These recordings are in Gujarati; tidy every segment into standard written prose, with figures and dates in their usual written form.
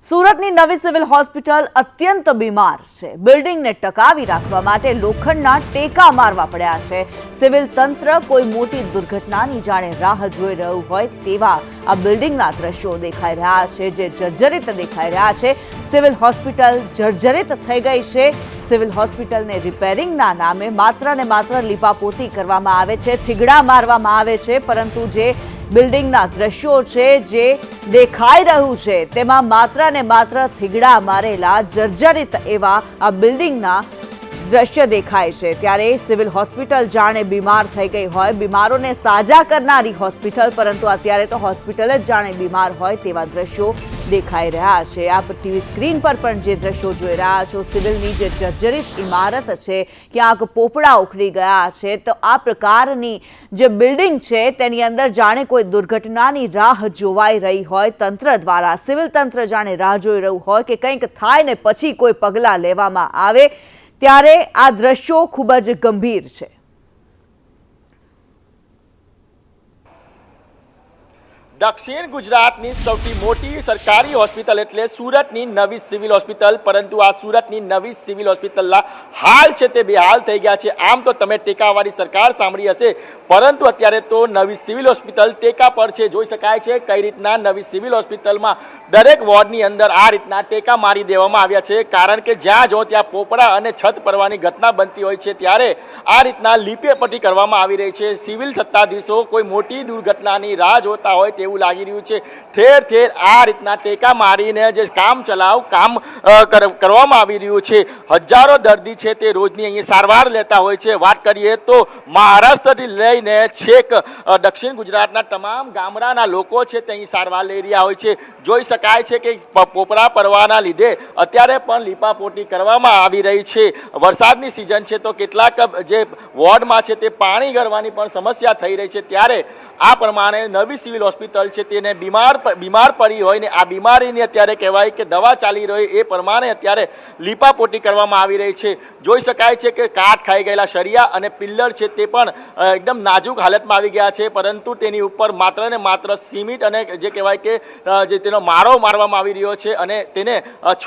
સુરતની નવી સિવિલ હોસ્પિટલ અત્યંત બીમાર છે। બિલ્ડિંગને ટકાવી રાખવા માટે લોખંડના ટેકા મારવા પડ્યા છે। સિવિલ તંત્ર કોઈ મોટી દુર્ઘટનાની જાણે રાહ જોઈ રહ્યું હોય તેવા આ બિલ્ડિંગના દ્રશ્યો દેખાઈ રહ્યા છે, જે જર્જરિત દેખાઈ રહ્યા છે। સિવિલ હોસ્પિટલ જર્જરિત થઈ ગઈ છે। સિવિલ હોસ્પિટલને રિપેરિંગના નામે માત્ર ને માત્ર લીપાપોતી કરવામાં આવે છે, થીગડા મારવામાં આવે છે, પરંતુ જે બિલ્ડિંગના દ્રશ્યો છે જે દેખાઈ રહ્યું છે તેમાં માત્ર ને માત્ર થીગડા મારેલા જર્જરિત એવા આ બિલ્ડિંગના દ્રશ્ય દેખાય છે। ત્યારે સિવિલ હોસ્પિટલ જાણે બીમાર થઈ ગઈ હોય, બીમારોને સાજા કરનારી હોસ્પિટલ, પરંતુ અત્યારે તો હોસ્પિટલ જ જાણે બીમાર હોય તેવા દ્રશ્યો દેખાઈ રહ્યા છે। આપ ટીવી સ્ક્રીન પર પણ જે દ્રશ્યો જોઈ રહ્યા છો, સિવિલની જે જર્જરિત ઇમારત છે, ક્યાંક પોપડા ઉખડી ગયા છે, તો આ પ્રકારની જે બિલ્ડિંગ છે તેની અંદર જાણે કોઈ દુર્ઘટનાની રાહ જોવાઈ રહી હોય તંત્ર દ્વારા। સિવિલ તંત્ર જાણે રાહ જોઈ રહ્યું હોય કે કંઈક થાય ને પછી કોઈ પગલાં લેવામાં આવે, ત્યારે આ દ્રશ્યો ખૂબ જ ગંભીર છે। દક્ષિણ ગુજરાતની સૌથી મોટી સરકારી હોસ્પિટલ એટલે સુરતની નવી સિવિલ હોસ્પિટલ, પરંતુ આ સુરતની નવી સિવિલ હોસ્પિટલના હાલ છે તે બેહાલ થઈ ગયા છે। આમ તો તમે ટેકાવાળી સરકાર સાંભળી હશે, પરંતુ અત્યારે તો નવી સિવિલ હોસ્પિટલ ટેકા પર છે। જોઈ શકાય છે કઈ રીતના નવી સિવિલ હોસ્પિટલમાં દરેક વોર્ડની અંદર આ રીતના ટેકા મારી દેવામાં આવ્યા છે, કારણ કે જ્યાં જો ત્યાં પોપડા અને છત પડવાની ઘટના બનતી હોય છે ત્યારે આ રીતના લીપેપટ્ટી કરવામાં આવી રહી છે। સિવિલ સત્તાધીશો કોઈ મોટી દુર્ઘટનાની રાહ જોતા હોય એવું લાગી રહ્યું છે। ઠેર ઠેર આ રીતના ટેકા મારીને જે કામ કરવામાં આવી રહ્યું છે। હજારો દર્દી છે તે રોજની અહીંયા સારવાર લેતા હોય છે। વાત કરીએ તો મહારાષ્ટ્રથી લઈને છેક દક્ષિણ ગુજરાતના તમામ ગામડાના લોકો છે તે અહીં સારવાર લઈ રહ્યા હોય છે। જોઈ શકાય છે કે પોપડા પડવાના લીધે અત્યારે પણ લીપાપોટી કરવામાં આવી રહી છે। વરસાદની સિઝન છે તો કેટલાક જે વોર્ડમાં છે તે પાણી ગળવાની પણ સમસ્યા થઈ રહી છે, ત્યારે આ પ્રમાણે નવી સિવિલ હોસ્પિટલ છે તેને બીમાર પડી હોય ને આ બીમારીની અત્યારે કહેવાય કે દવા ચાલી રહી એ પ્રમાણે અત્યારે લીપાપોટી કરવામાં આવી રહી છે। જોઈ શકાય છે કે કાટ ખાઈ ગયેલા સળિયા અને પિલ્લર છે તે પણ એકદમ નાજુક હાલતમાં આવી ગયા છે, પરંતુ તેની ઉપર માત્ર ને માત્ર સિમેન્ટ અને જે કહેવાય કે જે તેનો મારો મારવામાં આવી રહ્યો છે અને તેને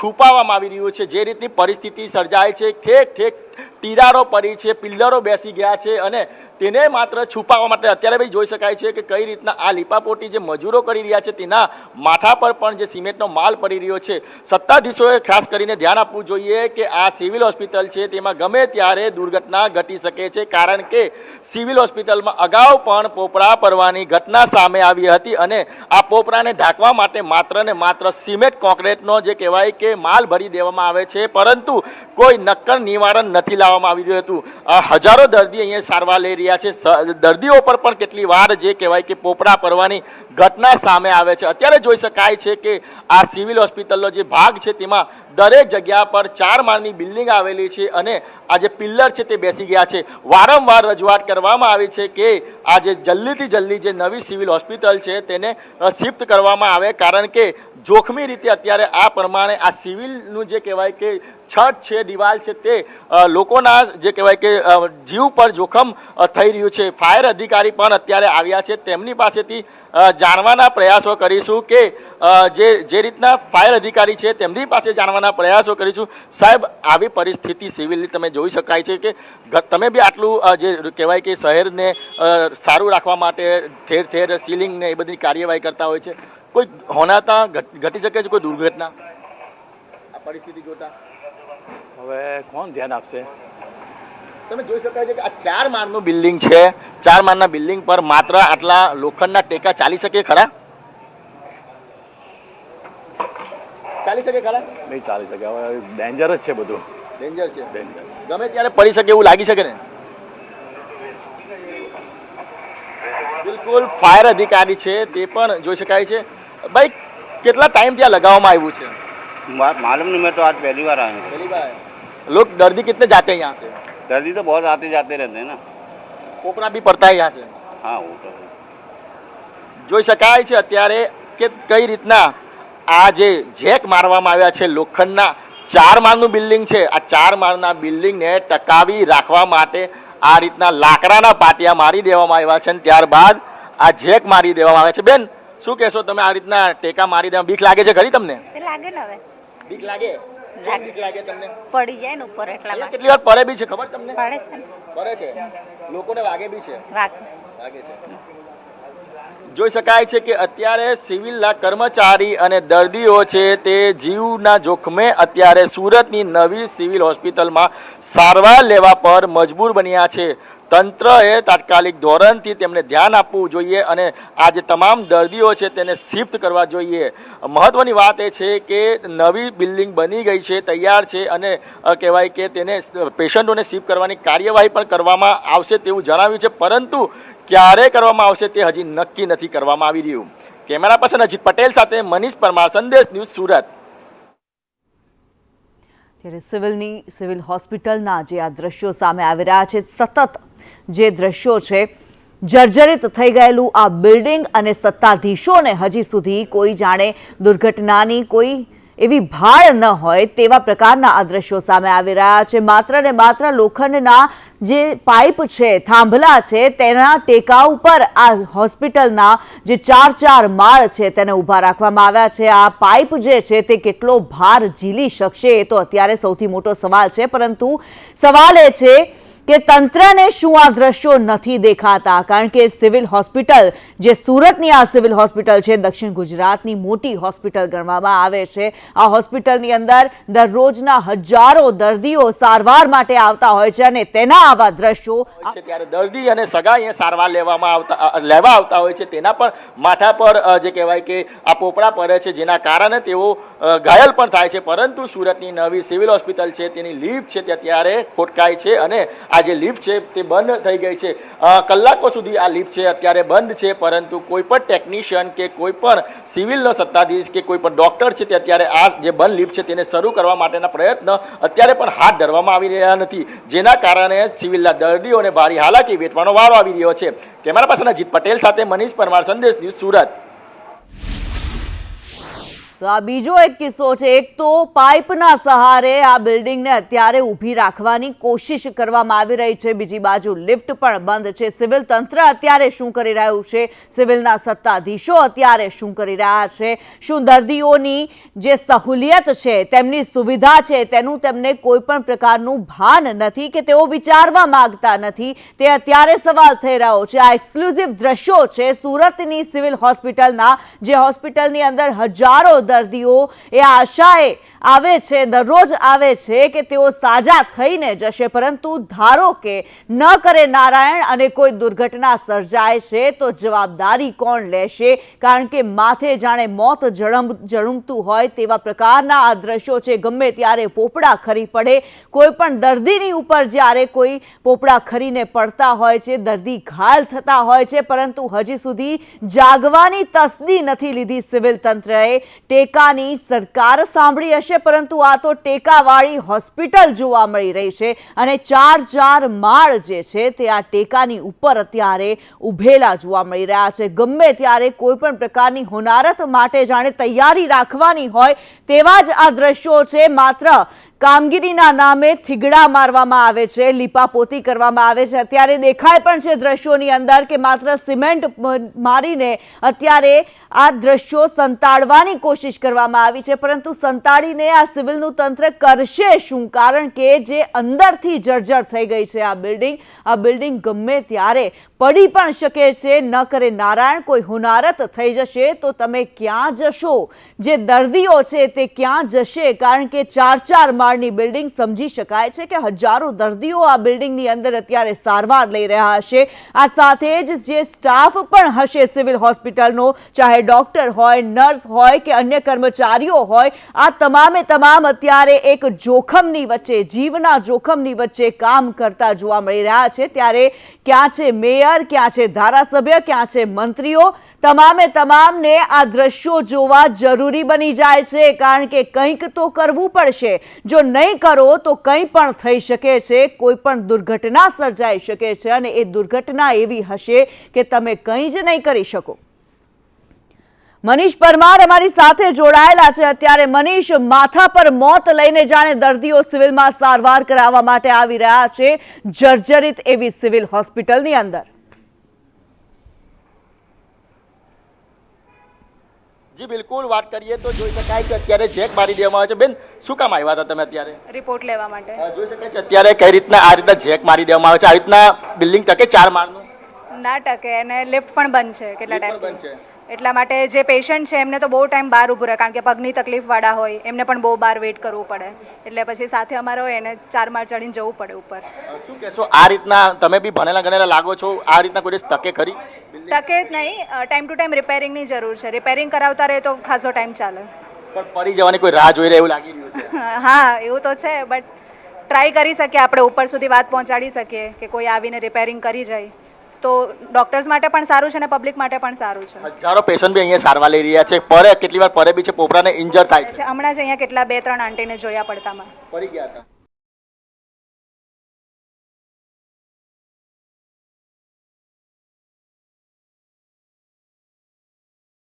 છુપાવવામાં આવી રહ્યું છે। જે રીતની પરિસ્થિતિ સર્જાય છે, ઠેક ઠેક તિરાડો પડી છે, પિલ્લરો બેસી ગયા છે અને તેને માત્ર છુપાવવા માટે અત્યારે ભાઈ જોઈ શકાય છે કે કઈ રીતના આ લીપાપોટી જે મજૂરો કરી રહ્યા છે તેના માથા પર પણ જે સિમેન્ટનો માલ પડી રહ્યો છે। સત્તાધીશોએ ખાસ કરીને ધ્યાન આપવું જોઈએ કે આ સિવિલ હોસ્પિટલ છે તેમાં ગમે ત્યારે દુર્ઘટના ઘટી શકે છે, કારણ કે સિવિલ હોસ્પિટલમાં અગાઉ પણ પોપડા પડવાની ઘટના સામે આવી હતી અને આ પોપડાને ઢાંકવા માટે માત્ર ને માત્ર સિમેન્ટ કોન્ક્રીટનો જે કહેવાય કે માલ ભરી દેવામાં આવે છે, પરંતુ કોઈ નક્કર નિવારણ નથી લાવવામાં આવી રહ્યું હતું। હજારો દર્દી અહીંયા સારવાર લઈ રહ્યા છે। દર્દીઓ પર પણ કેટલી વાર જે કહેવાય કે પોપડા પડવાની ઘટના સામે આવે છે। અત્યારે જોઈ શકાય છે કે આ સિવિલ હોસ્પિટલનો જે ભાગ છે તેમાં દરેક જગ્યા પર 4 માળની બિલ્ડિંગ આવેલી છે અને આ જે પિલ્લર છે તે બેસી ગયા છે। વારંવાર રજૂઆત કરવામાં આવી છે કે આ જે જલ્દીથી જલ્દી જે નવી સિવિલ હોસ્પિટલ છે તેને શિફ્ટ કરવામાં આવે, કારણ કે જોખમી રીતે અત્યારે આ પ્રમાણે આ સિવિલનું જે કહેવાય કે છત છે, દિવાલ છે, તે લોકોના જે કહેવાય કે જીવ પર જોખમ થઈ રહ્યું છે। ફાયર અધિકારી પણ અત્યારે આવ્યા છે, તેમની પાસેથી જાણવાના પ્રયાસો કરીશું કે જે રીતના ફાયર અધિકારી છે તેમની પાસે જાણવાના પ્રયાસો કરીશું। સાહેબ, આવી પરિસ્થિતિ સિવિલની તમે જોઈ શકાય છે કે તમે બી આટલું જે કહેવાય કે શહેરને સારું રાખવા માટે ઠેર ઠેર સીલિંગ ને એ બધી કાર્યવાહી કરતા હોય છે, કોઈ હોનાતા ઘટી શકે છે કોઈ દુર્ઘટના આ પરિસ્થિતિ જોતા? હવે કોણ ધ્યાન આપશે? તમે જોઈ શકાય છે કે આ 4 માળનું બિલ્ડિંગ છે, 4 માળના બિલ્ડિંગ પર માત્ર આટલા લોખંડના ટેકા ચાલી શકે ખરા? ચાલી શકે ખરા? નહીં ચાલી શકે, હવે ડેન્જર જ છે, બધું ડેન્જર છે, ડેન્જર ગમે ત્યારે પડી શકે એવું લાગી શકે ને? બિલકુલ, ફાયર અધિકારી છે તે પણ જોઈ શકાય છે। ભાઈ, કેટલા ટાઈમ ત્યાં લગાવવામાં આવ્યું છે? मालूम नहीं, मैं तो आज पहली बार आया हूँ। पहली बार लोग दर्दी कितने जाते हैं यहाँ से? दर्दी तो बहुत आते जाते रहते हैं ना। पोपड़ा भी पड़ता है यहाँ से? हाँ, वो तो જોઈ શકાય છે અત્યારે કે કઈ રીતના આ જે જેક મારવામાં આવ્યા છે લોખંડના 4 માળનું બિલ્ડિંગ છે, આ 4 માળના બિલ્ડિંગને ટકાવી રાખવા માટે આ રીતના લાકડાના પાટિયા મારી દેવામાં આવ્યા છે અને ત્યારબાદ આ જેક મારી દેવામાં આવે છે। બેન, શું કહેશો તમે આ રીતના ટેકા મારી દે બીક લાગે છે ખરી તમને? તે લાગે ને હવે બીક લાગે? બીક લાગે તમને? પડી જાય ને ઉપર એટલા અહીંયા કેટલી વાર પડે બી છે ખબર તમને? પડે છે ને પડે છે, લોકોને વાગે બી છે. વાગે છે. જોઈ શકાય છે કે અત્યારે સિવિલના કર્મચારી અને દર્દીઓ છે તે જીવના જોખમે અત્યારે સુરતની નવી સિવિલ હોસ્પિટલમાં સારવાર લેવા પર મજબૂર બન્યા છે. તંત્રએ તાત્કાલિક ધોરણથી તેમને ધ્યાન આપવું જોઈએ અને આ જે તમામ દર્દીઓ છે તેને શિફ્ટ કરવા જોઈએ. મહત્વની વાત એ છે કે નવી બિલ્ડિંગ બની ગઈ છે, તૈયાર છે અને કહેવાય કે તેને પેશન્ટોને શિફ્ટ કરવાની કાર્યવાહી પણ કરવામાં આવશે તેવું જણાવ્યું છે, પરંતુ ક્યારે કરવામાં આવશે તે હજી નક્કી નથી કરવામાં આવી રહ્યું. કેમેરા પર્સન અજીત પટેલ સાથે મનીષ પરમાર, સંદેશ ન્યૂઝ, સુરત. ત્યારે સિવિલ હોસ્પિટલના જે આ દ્રશ્યો સામે આવી રહ્યા છે, સતત જે દ્રશ્યો છે, જર્જરિત થઈ ગયેલું આ બિલ્ડિંગ અને સત્તાધીશોને હજી સુધી કોઈ જાણે દુર્ઘટનાની કોઈ એવી ભાળ ન હોય તેવા પ્રકારના આ દ્રશ્યો સામે આવી રહ્યા છે. માત્ર ને માત્ર લોખંડના જે પાઇપ છે, થાંભલા છે, તેના ટેકા ઉપર આ હોસ્પિટલના જે 4 માળ છે તેને ઊભા રાખવામાં આવ્યા છે. આ પાઇપ જે છે તે કેટલો ભાર ઝીલી શકશે એ તો અત્યારે સૌથી મોટો સવાલ છે, પરંતુ સવાલ એ છે કે તંત્રને શું આ દ્રશ્યો નથી દેખાતા? કારણ કે સિવિલ હોસ્પિટલ જે સુરતની આ સિવિલ હોસ્પિટલ છે, દક્ષિણ ગુજરાતની મોટી હોસ્પિટલ ગણવામાં આવે છે. આ હોસ્પિટલની અંદર દરરોજના હજારો દર્દીઓ સારવાર માટે આવતા હોય છે અને તેના આવા દ્રશ્યો ત્યારે દર્દી અને સગા અહીંયા સારવાર લેવા આવતા હોય છે, તેના પણ માથા પર જે કહેવાય કે આ પોપડા પડે છે, જેના કારણે તેઓ ઘાયલ પણ થાય છે. પરંતુ સુરતની નવી સિવિલ હોસ્પિટલ છે તેની લિફ્ટ છે તે અત્યારે ખોટકાય છે અને આ જે લિફ્ટ છે તે બંધ થઈ ગઈ છે. કલાકો સુધી આ લિફ્ટ છે અત્યારે બંધ છે, પરંતુ કોઈ પણ ટેકનિશિયન કે કોઈ પણ સિવિલનો સત્તાધીશ કે કોઈ પણ ડોક્ટર છે તે અત્યારે આ જે બંધ લિફ્ટ છે તેને શરૂ કરવા માટેના પ્રયત્ન અત્યારે પણ હાથ ધરવામાં આવી રહ્યા નથી, જેના કારણે સિવિલના દર્દીઓને ભારે હાલાકી વેઠવાનો વારો આવી રહ્યો છે. કેમેરા પર્સન અજીત પટેલ સાથે મનીષ પરમાર, સંદેશ ન્યૂઝ, સુરત. તો આ બીજો એક કિસ્સો છે. એક તો પાઇપના સહારે આ બિલ્ડિંગને અત્યારે ઊભી રાખવાની કોશિશ કરવામાં આવી રહી છે, બીજી બાજુ લિફ્ટ પણ બંધ છે. સિવિલ તંત્ર અત્યારે શું કરી રહ્યું છે? સિવિલના સત્તાધીશો અત્યારે શું કરી રહ્યા છે? શું દર્દીઓની જે સહુલિયત છે, તેમની સુવિધા છે, તેનું તેમને કોઈ પણ પ્રકારનું ભાન નથી કે તેઓ વિચારવા માંગતા નથી? તે અત્યારે સવાલ થઈ રહ્યો છે. આ એક્સક્લુઝિવ દ્રશ્યો છે સુરતની સિવિલ હોસ્પિટલના, જે હોસ્પિટલની અંદર હજારો દર્દીઓ એ આશાએ આવે છે, દરરોજ આવે છે કે તેઓ સાજા થઈને જશે, પરંતુ ધારો કે ન કરે નારાયણ અને કોઈ દુર્ઘટના સર્જાય છે તો જવાબદારી કોણ લેશે? કારણ કે માથે જાણે મોત ઝળુંબતું હોય તેવા પ્રકારના આ દ્રશ્યો છે. ગમે ત્યારે પોપડા ખરી પડે, કોઈ પણ દર્દીની ઉપર જ્યારે કોઈ પોપડા ખરીને પડતા હોય છે, દર્દી ઘાયલ થતા હોય છે, પરંતુ હજી સુધી જાગવાની તસદી નથી લીધી સિવિલ તંત્રએ. ટેકાની સરકાર સાંભળી હશે, પરંતુ આ તો ટેકાવાળી હોસ્પિટલ જોવા મળી રહી છે અને 4 માળ જે છે તે આ ટેકાની ઉપર અત્યારે ઉભેલા જોવા મળી રહ્યા છે. ગમે ત્યારે કોઈ પણ પ્રકારની હોનારત માટે જાણે તૈયારી રાખવાની હોય તેવા જ આ દ્રશ્યો છે. માત્ર કામગીરીના નામે થીગડા મારવામાં આવે છે, લીપાપોતી કરવામાં આવે છે. અત્યારે દેખાય પણ છે દ્રશ્યોની અંદર કે માત્ર સિમેન્ટ મારીને અત્યારે આ દ્રશ્યો સંતાડવાની કોશિશ કરવામાં આવી છે, પરંતુ સંતાડીને આ સિવિલનું તંત્ર કરશે શું? કારણ કે જે અંદરથી જર્જર થઈ ગઈ છે આ બિલ્ડિંગ ગમે ત્યારે પડી પણ શકે છે. ન કરે નારાયણ કોઈ હોનારત થઈ જશે તો તમે ક્યાં જશો? જે દર્દીઓ છે તે ક્યાં જશે? કારણ કે 4 માળની બિલ્ડિંગ, સમજી શકાય છે કે હજારો દર્દીઓ આ બિલ્ડિંગની અંદર અત્યારે સારવાર લઈ રહ્યા હશે. આ સાથે જ જે સ્ટાફ પણ હશે સિવિલ હોસ્પિટલનો, ચાહે ડોક્ટર હોય, નર્સ હોય કે અન્ય કર્મચારીઓ હોય, આ તમામે તમામ અત્યારે એક જોખમની વચ્ચે, જીવના જોખમની વચ્ચે કામ કરતા જોવા મળી રહ્યા છે. ત્યારે ક્યાં છે મેયર, ક્યાં છે ધારાસભ્ય, ક્યાં છે મંત્રીઓ? તમામે તમામને આ દ્રશ્યો જોવા જરૂરી બની જાય છે, કારણ કે કંઈક તો કરવું પડશે. જો નહીં કરો તો કંઈ પણ થઈ શકે છે, કોઈ પણ દુર્ઘટના સર્જાઈ શકે છે અને એ દુર્ઘટના એવી હશે કે તમે કંઈ જ નહીં કરી શકો. મનીષ પરમાર અમારી સાથે જોડાયેલા છે અત્યારે. મનીષ, માથા પર મોત લઈને જાણે દર્દીઓ સિવિલમાં સારવાર કરાવવા માટે આવી રહ્યા છે, જર્જરિત એવી સિવિલ હોસ્પિટલની અંદર. જી બિલકુલ વાત કરીએ તો જોઈ શકાય કે અત્યારે જેક મારી દેવામાં આવે છે. બેન શું કામ આવ્યા હતા તમે અત્યારે? રિપોર્ટ લેવા માટે. જોઈ શકાય છે અત્યારે કઈ રીતના આ રીતના જેક મારી દેવામાં આવે છે. આ રીતના બિલ્ડિંગ ટકે 4 માળનું ના ટકે અને લિફ્ટ પણ બંધ છે કેટલા બંધ ટાઈમથી. છે. એટલા માટે જે પેશન્ટ છે એમને તો બહુ ટાઈમ બહાર ઊભું રહે કારણ કે પગની તકલીફવાળા હોય એમને પણ બહુ બહાર વેઇટ કરવું પડે એટલે પછી સાથે અમારે હોય એને 4 માળ ચડીને જવું પડે ઉપર. શું કહેશો આ રીતના તમે બી ભણેલા ગણેલા લાગો છો, આ રીતના કોઈ દિવસ તકે ખરી? ટકે જ નહીં, ટાઈમ ટુ ટાઈમ રિપેરિંગની જરૂર છે. રિપેરિંગ કરાવતા રહે તો ખાસો ટાઈમ ચાલે. પણ પડી જવાની કોઈ રાહ જોઈ રહે એવું લાગી રહ્યું છે. હા એવું તો છે બટ ટ્રાય કરી શકીએ આપણે ઉપર સુધી વાત પહોંચાડી શકીએ કે કોઈ આવીને રિપેરિંગ કરી જાય તો ડોક્ટર્સ માટે પણ સારું છે અને પબ્લિક માટે પણ સારું છે. હજારો પેશન્ટ બી અહીંયા સારવાર લઈ રહ્યા છે. પરે કેટલી વાર પરે બી છે, પોપરાને ઇન્જર થાય છે. હમણાં જ અહીંયા કેટલા 2-3 આંટીને જોયા પડતામાં. પડી ગયા હતા.